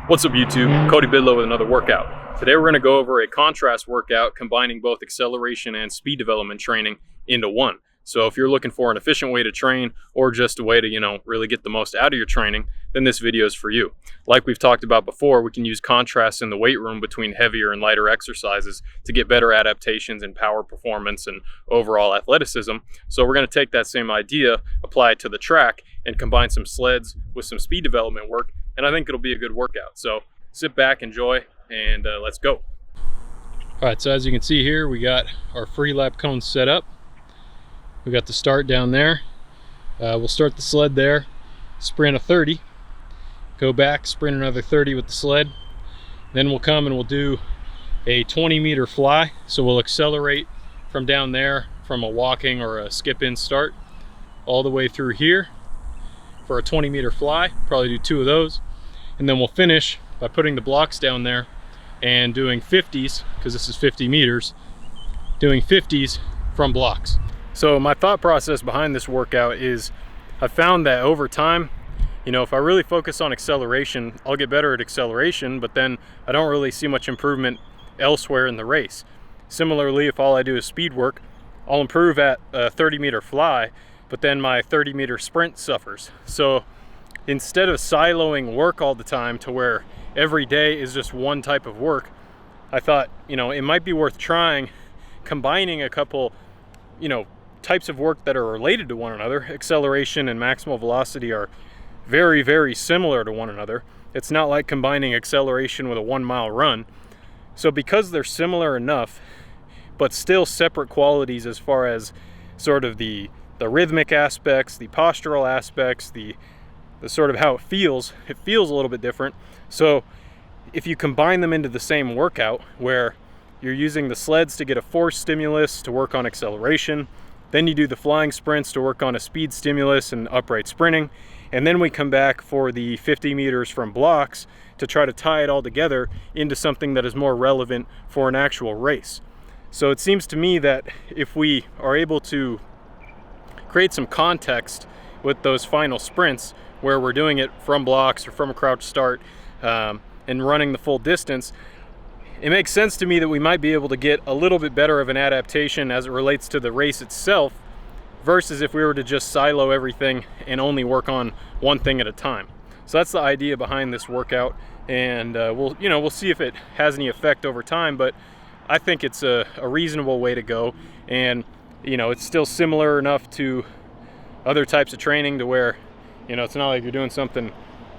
What's up YouTube? Cody Bidlow with another workout. Today we're going to go over a contrast workout combining both acceleration and speed development training into one. So if you're looking for an efficient way to train or just a way to, really get the most out of your training, then this video is for you. Like we've talked about before, we can use contrast in the weight room between heavier and lighter exercises to get better adaptations in power performance and overall athleticism. So we're going to take that same idea, apply it to the track, and combine some sleds with some speed development work, and I think it'll be a good workout. So sit back, enjoy, and let's go. All right, so as you can see here, we got our free lap cones set up. We got the start down there. We'll start the sled there, sprint a 30, go back, sprint another 30 with the sled. Then we'll come and we'll do a 20-meter fly. So we'll accelerate from down there from a walking or a skip-in start all the way through here for a 20-meter fly. Probably do 2 of those. And then we'll finish by putting the blocks down there and doing 50s, because this is 50 meters, doing 50s from blocks. So my thought process behind this workout is I found that over time, if I really focus on acceleration, I'll get better at acceleration, but then I don't really see much improvement elsewhere in the race. Similarly, if all I do is speed work, I'll improve at a 30-meter fly, but then my 30-meter sprint suffers. So instead of siloing work all the time to where every day is just one type of work, I thought, it might be worth trying combining a couple, types of work that are related to one another. Acceleration and maximal velocity are very, very similar to one another. It's not like combining acceleration with a 1-mile run. So because they're similar enough, but still separate qualities as far as sort of the rhythmic aspects, the postural aspects, the sort of how it feels a little bit different. So if you combine them into the same workout where you're using the sleds to get a force stimulus to work on acceleration, then you do the flying sprints to work on a speed stimulus and upright sprinting, and then we come back for the 50 meters from blocks to try to tie it all together into something that is more relevant for an actual race. So it seems to me that if we are able to create some context with those final sprints where we're doing it from blocks or from a crouch start and running the full distance, it makes sense to me that we might be able to get a little bit better of an adaptation as it relates to the race itself versus if we were to just silo everything and only work on one thing at a time. So that's the idea behind this workout, and we'll see if it has any effect over time, but I think it's a reasonable way to go, and it's still similar enough to other types of training to where it's not like you're doing something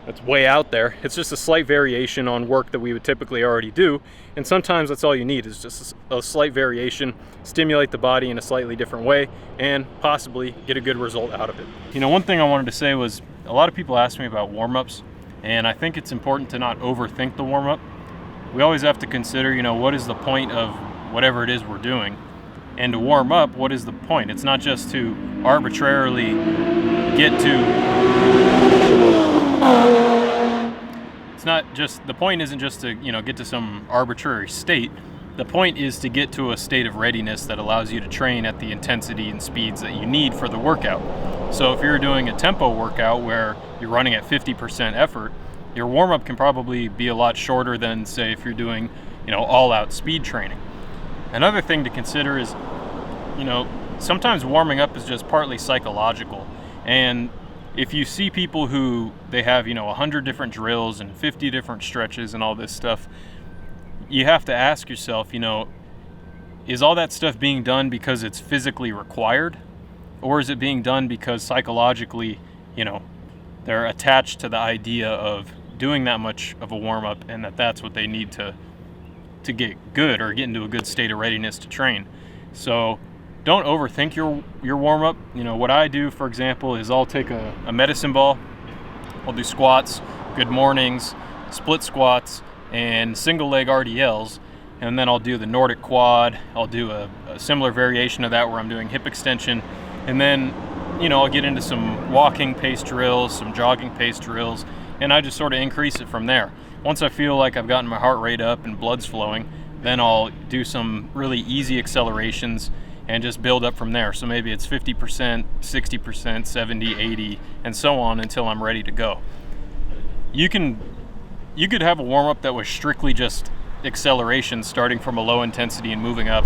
that's way out there. It's just a slight variation on work that we would typically already do, and sometimes that's all you need is just a slight variation, stimulate the body in a slightly different way, and possibly get a good result out of it. One thing I wanted to say was a lot of people ask me about warm-ups, and I think it's important to not overthink the warm-up. We always have to consider, what is the point of whatever it is we're doing, and to warm up, what is the point? It's not just to arbitrarily get to the point isn't just to get to some arbitrary state. The point is to get to a state of readiness that allows you to train at the intensity and speeds that you need for the workout. So if you're doing a tempo workout where you're running at 50% effort, your warm-up can probably be a lot shorter than, say, if you're doing all-out speed training. Another thing to consider is sometimes warming up is just partly psychological, and if you see people who they have 100 different drills and 50 different stretches and all this stuff, you have to ask yourself, is all that stuff being done because it's physically required, or is it being done because psychologically they're attached to the idea of doing that much of a warm-up and that's what they need to get good or get into a good state of readiness to train. So don't overthink your warm-up. What I do, for example, is I'll take a medicine ball, I'll do squats, good mornings, split squats, and single leg RDLs, and then I'll do the Nordic quad. I'll do a similar variation of that where I'm doing hip extension, and then I'll get into some walking pace drills, some jogging pace drills, and I just sort of increase it from there. Once I feel like I've gotten my heart rate up and blood's flowing, then I'll do some really easy accelerations and just build up from there. So maybe it's 50%, 60%, 70, 80, and so on until I'm ready to go. You can you could have a warm-up that was strictly just acceleration, starting from a low intensity and moving up.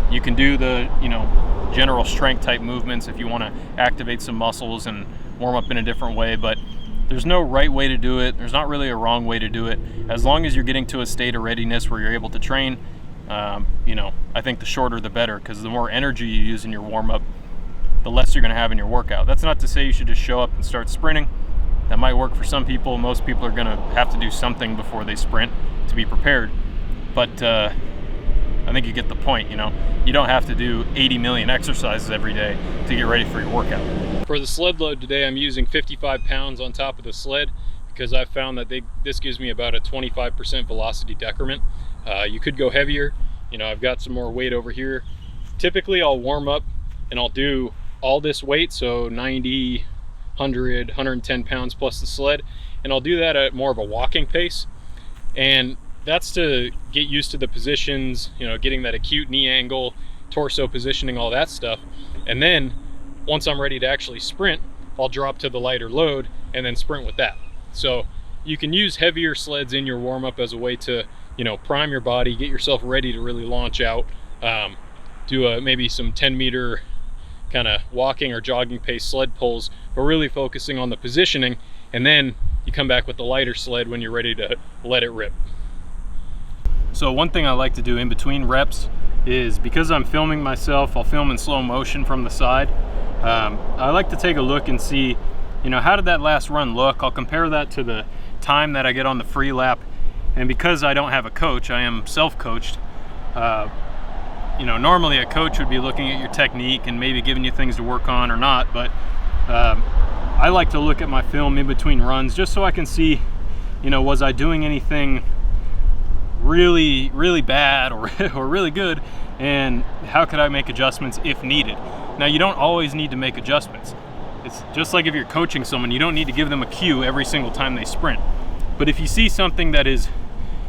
You can do the, you know, general strength type movements if you want to activate some muscles and warm up in a different way, but there's no right way to do it. There's not really a wrong way to do it. As long as you're getting to a state of readiness where you're able to train, you know, I think the shorter the better, because the more energy you use in your warm-up, the less you're going to have in your workout. That's not to say you should just show up and start sprinting. That might work for some people. Most people are going to have to do something before they sprint to be prepared. But I think you get the point, you know. You don't have to do 80 million exercises every day to get ready for your workout. For the sled load today, I'm using 55 pounds on top of the sled because I've found that this gives me about a 25% velocity decrement. You could go heavier. You know, I've got some more weight over here. Typically, I'll warm up and I'll do all this weight, so 90, 100, 110 pounds plus the sled, and I'll do that at more of a walking pace. And that's to get used to the positions, you know, getting that acute knee angle, torso positioning, all that stuff. And then once I'm ready to actually sprint, I'll drop to the lighter load and then sprint with that. So you can use heavier sleds in your warm-up as a way to, you know, prime your body, get yourself ready to really launch out, do maybe some 10-meter kind of walking or jogging pace sled pulls, but really focusing on the positioning, and then you come back with the lighter sled when you're ready to let it rip. So one thing I like to do in between reps is, because I'm filming myself, I'll film in slow motion from the side. I like to take a look and see, you know, how did that last run look? I'll compare that to the time that I get on the free lap. And because I don't have a coach, I am self-coached. You know, normally a coach would be looking at your technique and maybe giving you things to work on or not, but I like to look at my film in between runs just so I can see, you know, was I doing anything really, really bad or really good, and how could I make adjustments if needed? Now, you don't always need to make adjustments. It's just like if you're coaching someone, you don't need to give them a cue every single time they sprint. But if you see something that is,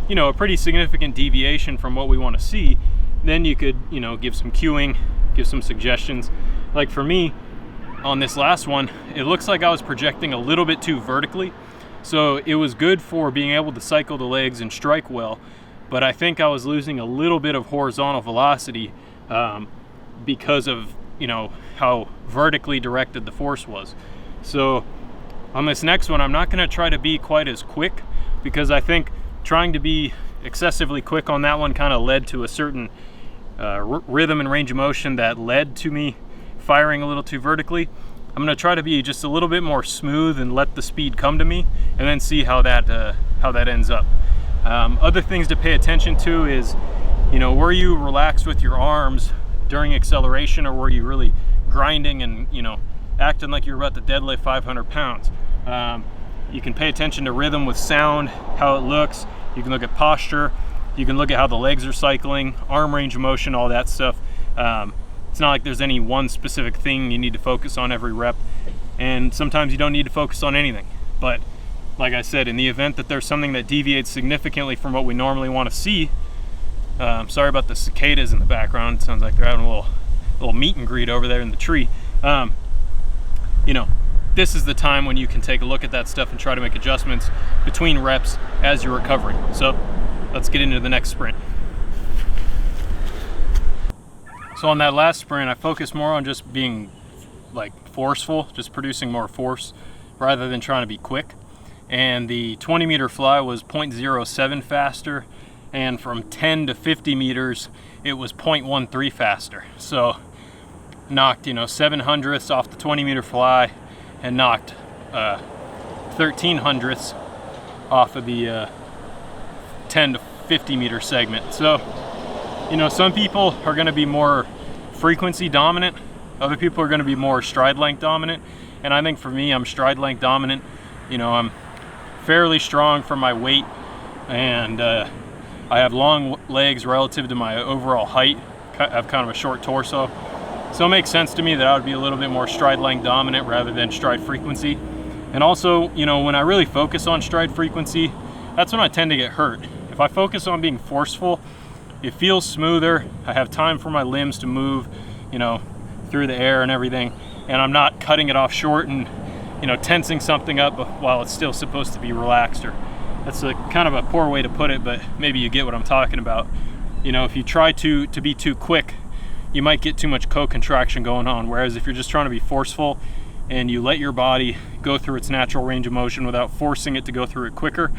you know, a pretty significant deviation from what we want to see, then you could, you know, give some cueing, give some suggestions. Like for me, on this last one, it looks like I was projecting a little bit too vertically. So it was good for being able to cycle the legs and strike well, but I think I was losing a little bit of horizontal velocity because of, you know, how vertically directed the force was. So on this next one, I'm not going to try to be quite as quick, because I think trying to be excessively quick on that one kind of led to a certain rhythm and range of motion that led to me firing a little too vertically. I'm going to try to be just a little bit more smooth and let the speed come to me, and then see how that ends up. Other things to pay attention to is, you know, were you relaxed with your arms during acceleration, or were you really grinding and, you know, acting like you're about to deadlift 500 pounds? You can pay attention to rhythm with sound, how it looks. You can look at posture. You can look at how the legs are cycling, arm range of motion, all that stuff. It's not like there's any one specific thing you need to focus on every rep, and sometimes you don't need to focus on anything. But like I said, in the event that there's something that deviates significantly from what we normally want to see, sorry about the cicadas in the background. It sounds like they're having a little meet and greet over there in the tree. You know, this is the time when you can take a look at that stuff and try to make adjustments between reps as you're recovering. So let's get into the next sprint. So on that last sprint, I focused more on just being like forceful, just producing more force rather than trying to be quick. And the 20-meter fly was 0.07 faster, and from 10 to 50 meters it was 0.13 faster. So knocked, you know, 7/100ths off the 20-meter fly, and knocked 13/100ths off of the 10 to 50 meter segment. So, you know, some people are going to be more frequency dominant, other people are going to be more stride length dominant, and I think for me, I'm stride length dominant. You know, I'm fairly strong for my weight, and I have long legs relative to my overall height. I have kind of a short torso, so it makes sense to me that I would be a little bit more stride length dominant rather than stride frequency. And also, you know, when I really focus on stride frequency, that's when I tend to get hurt. If I focus on being forceful, it feels smoother. I have time for my limbs to move, you know, through the air and everything, and I'm not cutting it off short and, you know, tensing something up while it's still supposed to be relaxed or That's a kind of a poor way to put it, but maybe you get what I'm talking about. You know, if you try to be too quick, you might get too much co-contraction going on. Whereas if you're just trying to be forceful and you let your body go through its natural range of motion without forcing it to go through it quicker,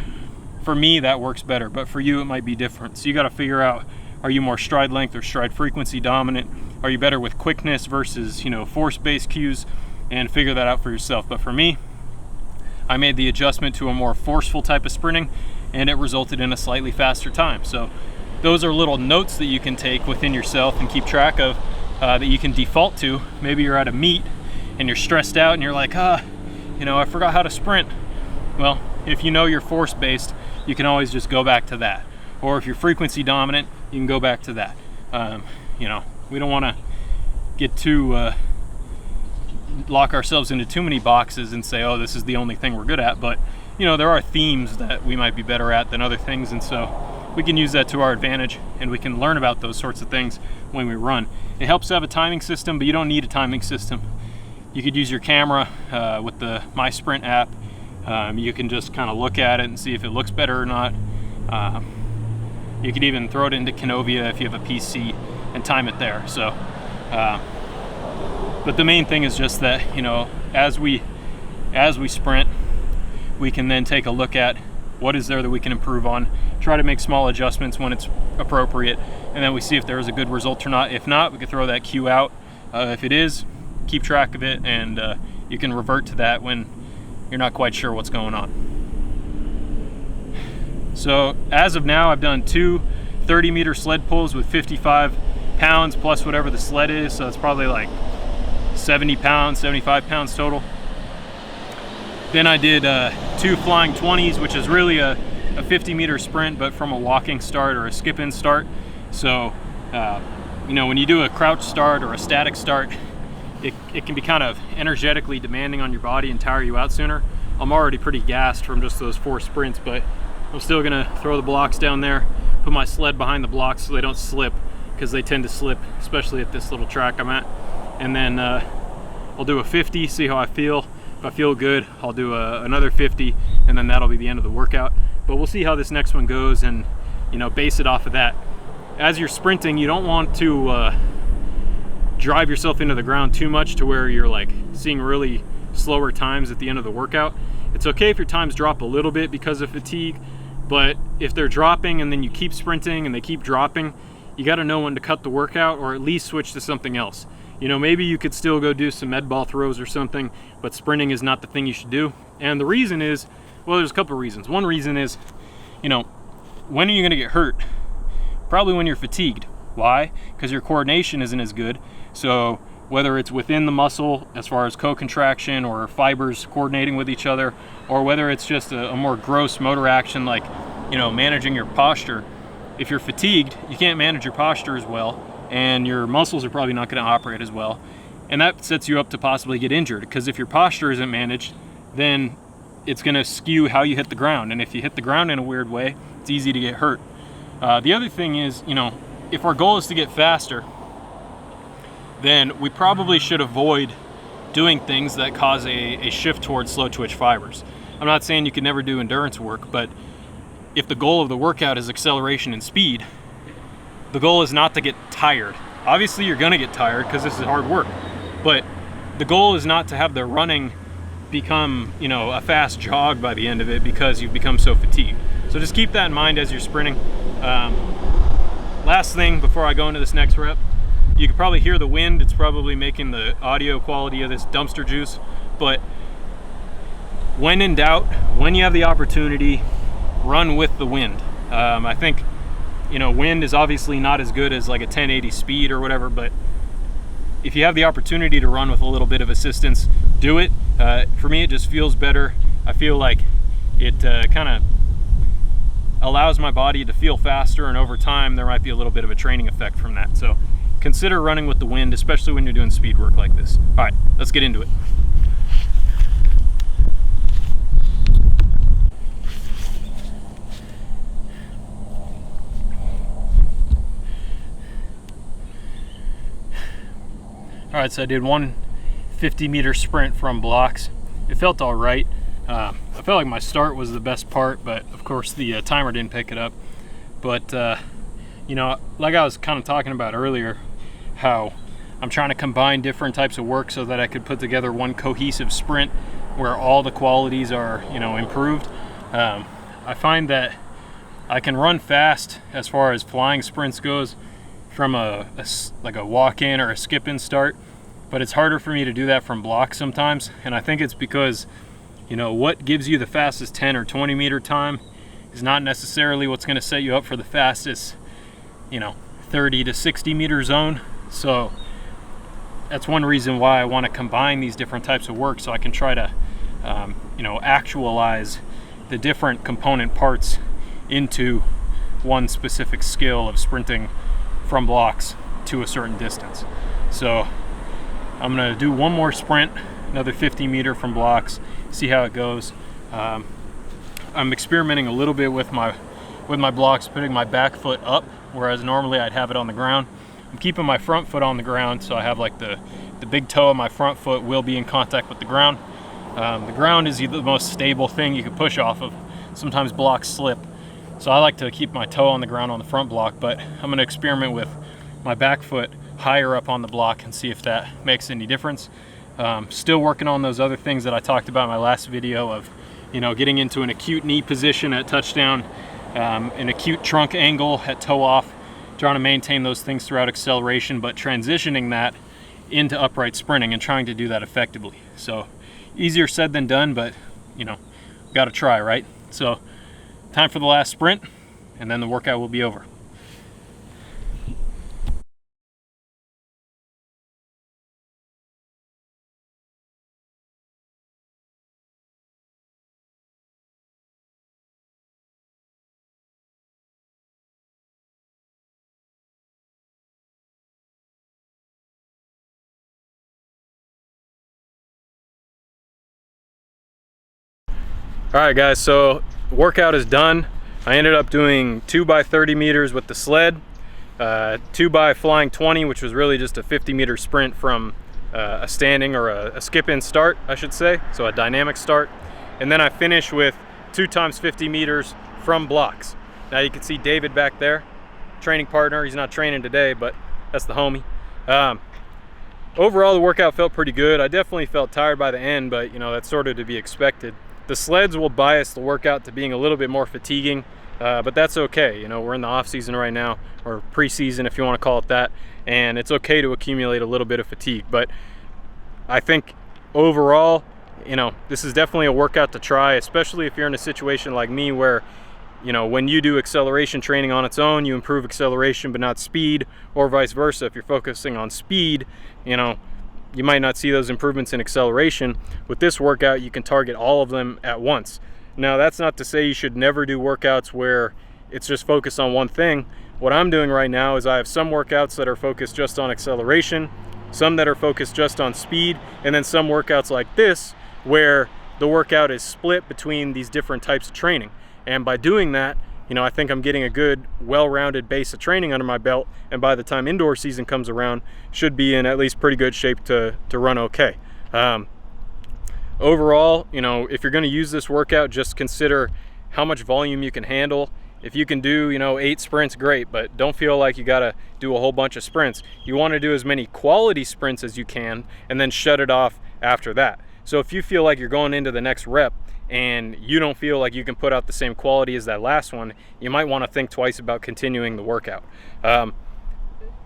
for me that works better, but for you it might be different. So you got to figure out, are you more stride length or stride frequency dominant? Are you better with quickness versus, you know, force-based cues? And figure that out for yourself. But for me, I made the adjustment to a more forceful type of sprinting, and it resulted in a slightly faster time. So those are little notes that you can take within yourself and keep track of, that you can default to. Maybe you're at a meet and you're stressed out and you're like, you know, I forgot how to sprint. Well, if you know you're force-based, you can always just go back to that. Or if you're frequency dominant, you can go back to that. You know, we don't want to get too lock ourselves into too many boxes and say, oh, this is the only thing we're good at. But you know, there are themes that we might be better at than other things, and so we can use that to our advantage, and we can learn about those sorts of things when we run. It helps to have a timing system, but you don't need a timing system. You could use your camera with the My Sprint app. You can just kind of look at it and see if it looks better or not. You could even throw it into Canovia if you have a PC and time it there. So but the main thing is just that, you know, as we sprint, we can then take a look at what is there that we can improve on, try to make small adjustments when it's appropriate, and then we see if there is a good result or not. If not, we can throw that cue out. If it is, keep track of it, and you can revert to that when you're not quite sure what's going on. So as of now, I've done 2 30-meter sled pulls with 55 pounds plus whatever the sled is, so it's probably like 70 pounds, 75 pounds total. Then I did 2 flying 20s, which is really a 50-meter sprint, but from a walking start or a skip-in start. So, you know, when you do a crouch start or a static start, it can be kind of energetically demanding on your body and tire you out sooner. I'm already pretty gassed from just those 4 sprints, but I'm still gonna throw the blocks down there, put my sled behind the blocks so they don't slip, because they tend to slip, especially at this little track I'm at. And then I'll do a 50, see how I feel. If I feel good, I'll do another 50, and then that'll be the end of the workout. But we'll see how this next one goes, and you know, base it off of that. As you're sprinting, you don't want to drive yourself into the ground too much to where you're like seeing really slower times at the end of the workout. It's okay if your times drop a little bit because of fatigue, but if they're dropping and then you keep sprinting and they keep dropping, you got to know when to cut the workout or at least switch to something else. You know, maybe you could still go do some med ball throws or something, but sprinting is not the thing you should do. And the reason is, well, there's a couple of reasons. One reason is, you know, when are you going to get hurt? Probably when you're fatigued. Why? Because your coordination isn't as good. So whether it's within the muscle as far as co-contraction or fibers coordinating with each other, or whether it's just a more gross motor action like, you know, managing your posture. If you're fatigued, you can't manage your posture as well, and your muscles are probably not going to operate as well, and that sets you up to possibly get injured, because if your posture isn't managed, then it's going to skew how you hit the ground, and if you hit the ground in a weird way, it's easy to get hurt. The other thing is, you know, if our goal is to get faster, then we probably should avoid doing things that cause a shift towards slow twitch fibers. I'm not saying you can never do endurance work, but if the goal of the workout is acceleration and speed, the goal is not to get tired. Obviously you're gonna get tired because this is hard work, but the goal is not to have the running become, you know, a fast jog by the end of it because you've become so fatigued. So just keep that in mind as you're sprinting. Last thing before I go into this next rep, you can probably hear the wind. It's probably making the audio quality of this dumpster juice, but when in doubt, when you have the opportunity, run with the wind. I think, you know, wind is obviously not as good as like a 1080 speed or whatever, but if you have the opportunity to run with a little bit of assistance, do it. For me, it just feels better. I feel like it kind of allows my body to feel faster, and over time there might be a little bit of a training effect from that. So consider running with the wind, especially when you're doing speed work like this. All right, let's get into it. All right, so I did one 50-meter sprint from blocks. It felt all right. I felt like my start was the best part, but of course the timer didn't pick it up. But you know, like I was kind of talking about earlier, how I'm trying to combine different types of work so that I could put together one cohesive sprint where all the qualities are, you know, improved. I find that I can run fast as far as flying sprints goes from like a walk-in or a skip-in start, but it's harder for me to do that from blocks sometimes. And I think it's because, you know, what gives you the fastest 10 or 20 meter time is not necessarily what's going to set you up for the fastest, you know, 30 to 60 meter zone. So that's one reason why I want to combine these different types of work, so I can try to you know, actualize the different component parts into one specific skill of sprinting from blocks to a certain distance. So I'm going to do one more sprint, another 50 meter from blocks, see how it goes. I'm experimenting a little bit with my blocks, putting my back foot up, whereas normally I'd have it on the ground. I'm keeping my front foot on the ground, so I have like the big toe of my front foot will be in contact with the ground. The ground is the most stable thing you can push off of. Sometimes blocks slip, so I like to keep my toe on the ground on the front block, but I'm going to experiment with my back foot higher up on the block and see if that makes any difference. Still working on those other things that I talked about in my last video of, you know, getting into an acute knee position at touchdown, an acute trunk angle at toe off, trying to maintain those things throughout acceleration, but transitioning that into upright sprinting and trying to do that effectively. So easier said than done, but you know, got to try, right? So time for the last sprint, and then the workout will be over. All right guys, so the workout is done. I ended up doing 2 by 30 meters with the sled, 2 by flying 20, which was really just a 50 meter sprint from a standing or a skip-in start, I should say, so a dynamic start. And then I finished with 2 times 50 meters from blocks. Now you can see David back there, training partner. He's not training today, but that's the homie. Overall, the workout felt pretty good. I definitely felt tired by the end, but you know, that's sort of to be expected. The sleds will bias the workout to being a little bit more fatiguing, but that's okay. You know, we're in the off season right now, or pre-season if you want to call it that, and it's okay to accumulate a little bit of fatigue. But I think overall, you know, this is definitely a workout to try, especially if you're in a situation like me where, you know, when you do acceleration training on its own, you improve acceleration but not speed, or vice versa. If you're focusing on speed, you know, you might not see those improvements in acceleration. With this workout, you can target all of them at once. Now, that's not to say you should never do workouts where it's just focused on one thing. What I'm doing right now is I have some workouts that are focused just on acceleration, some that are focused just on speed, and then some workouts like this where the workout is split between these different types of training. And by doing that, you know, I think I'm getting a good, well-rounded base of training under my belt, and by the time indoor season comes around, should be in at least pretty good shape to run okay. Overall, you know, if you're going to use this workout, just consider how much volume you can handle. If you can do, you know, 8 sprints, great, but don't feel like you got to do a whole bunch of sprints. You want to do as many quality sprints as you can, and then shut it off after that. So if you feel like you're going into the next rep and you don't feel like you can put out the same quality as that last one, you might want to think twice about continuing the workout.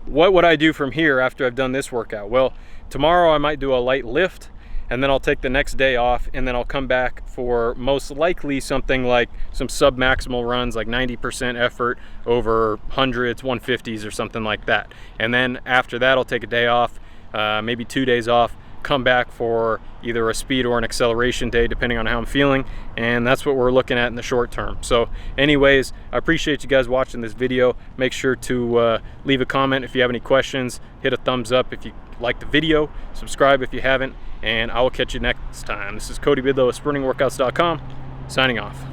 What would I do from here after I've done this workout? Well, tomorrow I might do a light lift, and then I'll take the next day off, and then I'll come back for most likely something like some sub-maximal runs, like 90% effort over 100s, 150s or something like that. And then after that, I'll take a day off, maybe 2 days off, come back for either a speed or an acceleration day, depending on how I'm feeling, and that's what we're looking at in the short term. So anyways, I appreciate you guys watching this video. Make sure to leave a comment if you have any questions, hit a thumbs up if you like the video, subscribe if you haven't, and I will catch you next time. This is Cody Bidlow of SprintingWorkouts.com, signing off.